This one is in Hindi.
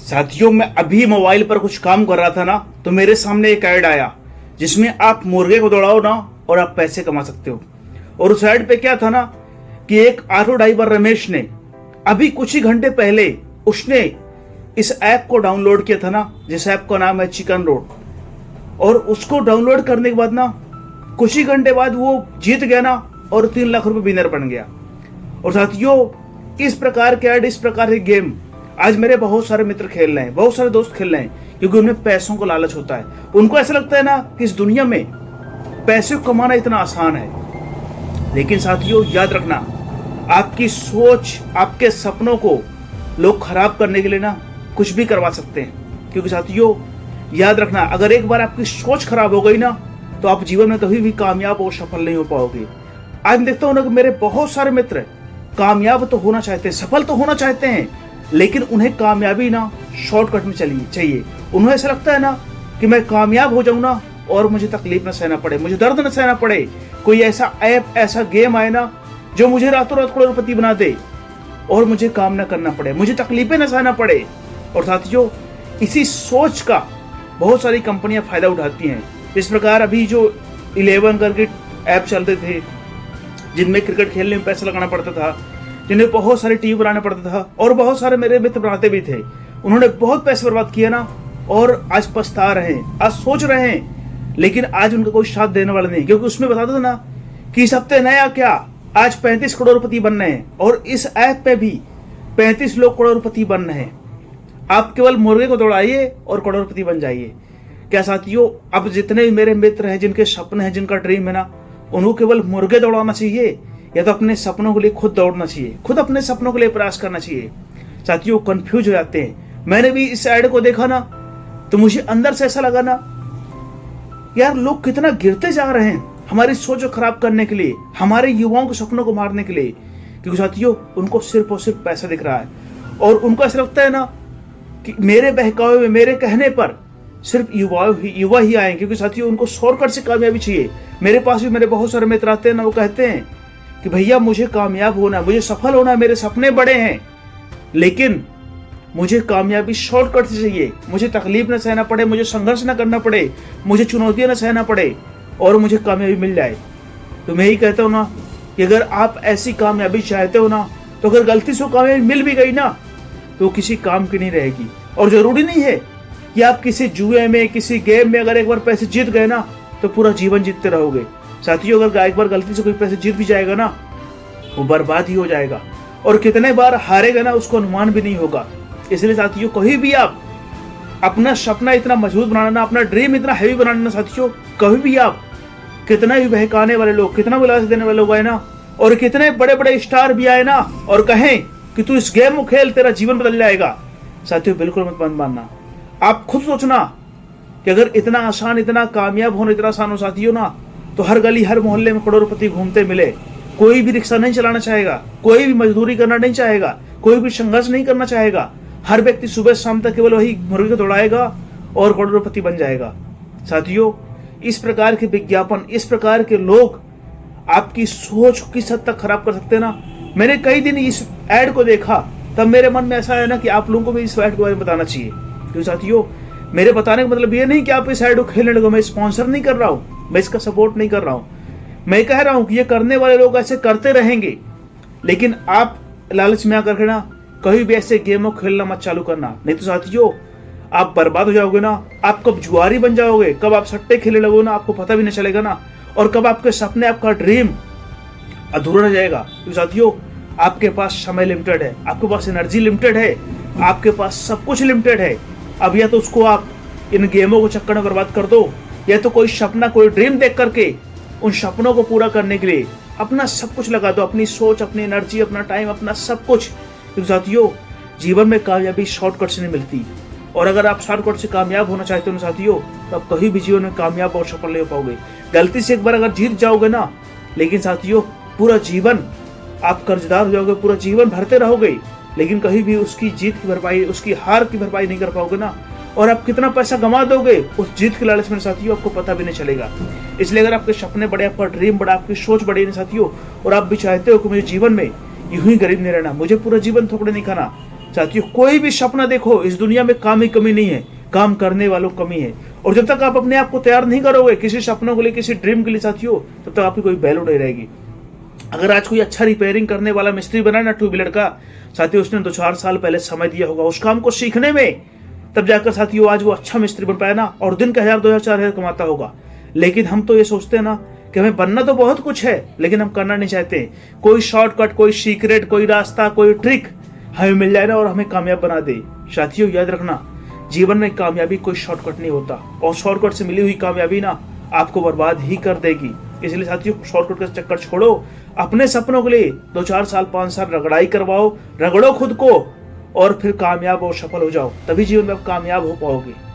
साथियों, मैं अभी मोबाइल पर कुछ काम कर रहा था ना, तो मेरे सामने एक ऐड आया जिसमें आप मुर्गे को दौड़ाओ ना और आप पैसे कमा सकते हो। और उस ऐड पे क्या था ना कि एक ऑटो ड्राइवर रमेश ने अभी कुछ ही घंटे पहले उसने इस ऐप को डाउनलोड किया था ना, जिस ऐप का नाम है चिकन रोड। और उसको डाउनलोड करने के बाद ना कुछ ही घंटे बाद वो जीत गया ना और 3 लाख रुपए विनर बन गया। और साथियों, इस प्रकार के ऐड, इस प्रकार के गेम आज मेरे बहुत सारे मित्र खेल रहे हैं, बहुत सारे दोस्त खेल रहे हैं, क्योंकि उन्हें पैसों को लालच होता है। उनको ऐसा लगता है ना कि इस दुनिया में पैसे को कमाना इतना आसान है। लेकिन साथियों, याद रखना, आपकी सोच, आपके सपनों को लोग खराब करने के लिए ना कुछ भी करवा सकते हैं। क्योंकि साथियों, याद रखना, अगर एक बार आपकी सोच खराब हो गई ना तो आप जीवन में कभी भी कामयाब और सफल नहीं हो पाओगे। आज देखता हूं ना कि मेरे बहुत सारे मित्र कामयाब तो होना चाहते हैं, सफल तो होना चाहते हैं, लेकिन उन्हें कामयाबी ना शॉर्टकट में चाहिए। उन्हें ऐसा लगता है ना कि मैं कामयाब हो जाऊं ना और मुझे तकलीफ न सहना पड़े, मुझे दर्द न सहना पड़े, कोई ऐसा ऐप, ऐसा गेम आए ना जो मुझे रातों रात करोड़पति बना दे और मुझे काम न करना पड़े, मुझे तकलीफें न सहना पड़े। और साथियों, इसी सोच का बहुत सारी कंपनियां फायदा उठाती हैं। इस प्रकार अभी जो 11 करके ऐप चलते थे, जिनमें क्रिकेट खेलने में पैसा लगाना पड़ता था, जिन्हें बहुत सारे टीम बनाना पड़ता था, और बहुत सारे मेरे मित्र बनाते भी थे, उन्होंने बहुत पैसे बर्बाद किया ना और आज पछता रहे हैं, आज सोच रहे हैं, लेकिन आज उनका कोई साथ देने वाला नहीं। क्योंकि उसमें बताता था ना कि इस हफ्ते नया क्या, आज 35 करोड़पति बन रहे हैं और इस ऐप पे भी 35 लोग करोड़पति बन रहे हैं। आप केवल मुर्गे को दौड़ाइए और करोड़पति बन जाइए। क्या साथियों, अब जितने भी मेरे मित्र हैं, जिनके सपने हैं, जिनका ड्रीम है ना, उनको केवल मुर्गे दौड़ाना चाहिए या तो अपने सपनों के लिए खुद दौड़ना चाहिए, खुद अपने सपनों के लिए प्रयास करना चाहिए। साथियों, कंफ्यूज हो जाते हैं। मैंने भी इस ऐड को देखा ना तो मुझे अंदर से ऐसा लगा ना, यार लोग कितना गिरते जा रहे हैं हमारी सोच को खराब करने के लिए, हमारे युवाओं के सपनों को मारने के लिए। क्योंकि साथियों, उनको सिर्फ और सिर्फ पैसा दिख रहा है और उनको ऐसा लगता है ना कि मेरे बहकावे में, मेरे कहने पर सिर्फ युवा ही आए। क्योंकि साथियों, उनको शॉर्टकट से कामयाबी चाहिए। मेरे पास भी मेरे बहुत सारे मित्र आते हैं ना, वो कहते हैं कि भैया मुझे कामयाब होना है, मुझे सफल होना है, मेरे सपने बड़े हैं, लेकिन मुझे कामयाबी शॉर्टकट से चाहिए, मुझे तकलीफ न सहना पड़े, मुझे संघर्ष न करना पड़े, मुझे चुनौतियां न सहना पड़े और मुझे कामयाबी मिल जाए। तो मैं यही कहता हूँ ना कि अगर आप ऐसी कामयाबी चाहते हो ना, तो अगर गलती से कामयाबी मिल भी गई ना तो किसी काम की नहीं रहेगी। और जरूरी नहीं है कि आप किसी जुए में, किसी गेम में अगर एक बार पैसे जीत गए ना तो पूरा जीवन जीतते रहोगे। साथियों, अगर एक बार गलती से कोई पैसे जीत भी जाएगा ना, वो बर्बाद ही हो जाएगा, और कितने बार हारेगा ना उसको अनुमान भी नहीं होगा। इसलिए साथियों, कभी भी आप अपना सपना इतना मजबूत बनाना, अपना ड्रीम इतना हैवी बनाना साथियों, कभी भी आप, कितना भी बहकाने वाले लोग, कितना भी लालच देने वाले लोग आए ना, और कितने बड़े बड़े स्टार भी आए ना और कहें कि तू इस गेम को खेल, तेरा जीवन बदल जाएगा, साथियों बिल्कुल मत मानना। आप खुद सोचना कि अगर इतना आसान, इतना कामयाब होना इतना आसान हो साथियों ना, तो हर गली, हर मोहल्ले में करोड़पति घूमते मिले। कोई भी रिक्शा नहीं चलाना चाहेगा, कोई भी मजदूरी करना नहीं चाहेगा, कोई भी संघर्ष नहीं करना चाहेगा। हर व्यक्ति सुबह शाम तक केवल वही मुर्गे को दौड़ाएगा और करोड़पति बन जाएगा। साथियों, इस प्रकार के विज्ञापन, इस प्रकार के लोग आपकी सोच को किस हद तक खराब कर सकते हैं ना। मैंने कई दिन इस ऐड को देखा, तब मेरे मन में ऐसा है ना कि आप लोगों को भी इस ऐड के बारे में बताना चाहिए। क्योंकि साथियों, मेरे बताने का मतलब ये नहीं कि आप इस ऐड को खेलने लगो। मैं स्पॉन्सर नहीं कर रहा हूं, मैं इसका सपोर्ट नहीं कर रहा हूं। मैं कह रहा हूं कि ये करने वाले लोग ऐसे करते रहेंगे, लेकिन आप लालच में आकर के ना कभी भी ऐसे गेमों खेलना मत चालू करना। नहीं तो साथियों, आप बर्बाद हो जाओगे ना। आप कब जुआरी बन जाओगे, कब आप सट्टे खेलने लगोगे ना, आपको पता भी नहीं चलेगा ना, और कब आपके सपने, आपका ड्रीम अधूरा रह जाएगा। क्योंकि साथियों, आपके पास समय लिमिटेड है, आपके पास एनर्जी लिमिटेड है, आपके पास सब कुछ लिमिटेड है। अब या तो उसको आप इन गेमों को चक्कर में बर्बाद कर दो, या तो कोई सपना, कोई ड्रीम देख करके उन सपनों को पूरा करने के लिए अपना सब कुछ लगा दो, अपनी सोच, अपनी एनर्जी, अपना टाइम, अपना सब कुछ। क्योंकि साथियों, जीवन में कामयाबी शॉर्टकट से नहीं मिलती, और अगर आप शॉर्टकट से कामयाब होना चाहते हो ना साथियों, तो आप कभी भी जीवन में कामयाब और सफल नहीं हो पाओगे। गलती से एक बार अगर जीत जाओगे ना, लेकिन साथियों पूरा जीवन आप कर्जदार हो जाओगे, पूरा जीवन भरते रहोगे, लेकिन कहीं भी उसकी जीत की भरपाई, उसकी हार की भरपाई नहीं कर पाओगे ना, और आप कितना पैसा गंवा दोगे उस जीत के लालच में साथियों, आपको पता भी नहीं चलेगा। इसलिए अगर आपके सपने बड़े, आपका ड्रीम बड़ा, आपकी सोच बड़ी है साथियों, और आप भी चाहते हो कि मुझे जीवन में यूं ही गरीब नहीं रहना, मुझे पूरा जीवन थोकड़े नहीं खाना, साथियों कोई भी सपना देखो, इस दुनिया में काम ही कमी नहीं है, काम करने वालों की कमी है। और जब तक आप अपने आप को तैयार नहीं करोगे किसी सपनों के लिए, किसी ड्रीम के लिए साथियों, तब तक आपकी कोई वैल्यू नहीं रहेगी। अगर आज कोई अच्छा रिपेयरिंग करने वाला मिस्त्री बना ना टू व्हीलर का, साथियों उसने 2-4 साल पहले समय दिया होगा उस काम को सीखने में, तब जाकर साथियों आज वो अच्छा मिस्त्री बन पाया ना, और दिन का 1000, 2000, 4000 कमाता होगा। लेकिन हम तो ये सोचते हैं ना कि हमें बनना तो बहुत कुछ है, लेकिन हम करना नहीं चाहते। कोई शॉर्टकट, कोई सीक्रेट, कोई रास्ता, कोई ट्रिक हमें मिल जाए ना और हमें कामयाब बना दे। साथियों याद रखना, जीवन में कामयाबी कोई शॉर्टकट नहीं होता, और शॉर्टकट से मिली हुई कामयाबी ना आपको बर्बाद ही कर देगी। इसलिए साथियों शॉर्टकट का चक्कर छोड़ो, अपने सपनों के लिए 2-4 साल 5 साल रगड़ाई करवाओ, रगड़ो खुद को, और फिर कामयाब और सफल हो जाओ, तभी जीवन में आप कामयाब हो पाओगे।